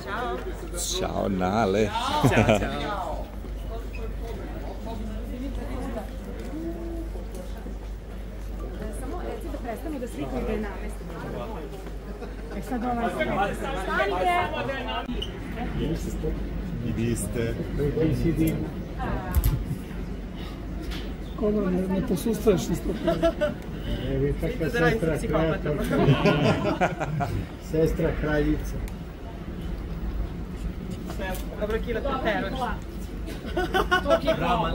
Ćao. Ćao, Nale. Ćao, ćao. Samo reci da prestanu da slikaju da je namestimo. E sad ovaj stanite! I vi ste... Ono, ne posustaješ na stopu. Evi, takva sestra kreator. Sestra kraljica. Dobro, Kira, to teroš. Bravo!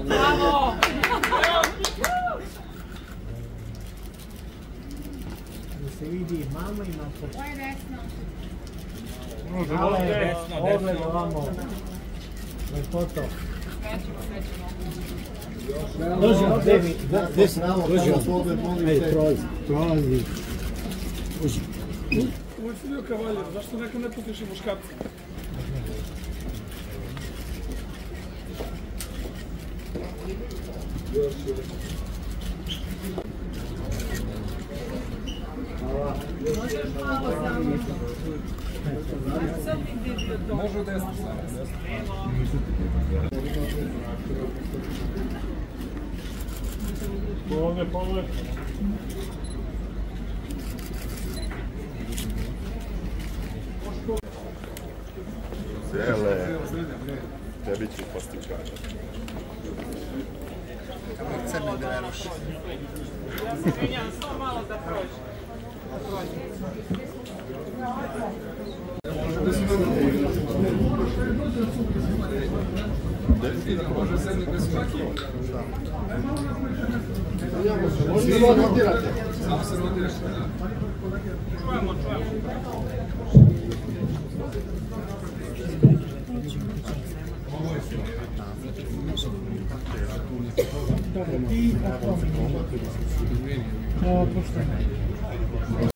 Da se vidi mama i mater. Ovo je desno. Ogled ovamo. Lepoto. Dođi, gdje si? Dođi, prolazi. Ovo je Filio Kavaljer, zašto neka ne putiš i muškarca? Može u desno samo, Pogled. Zele, tebi ću postičati. Crne beruše. Izvinjam, samo malo da prođe. Može se ne smaki. Možete da notirate? Samo se notiraš. Čujemo. Dobro, i tako. Pošto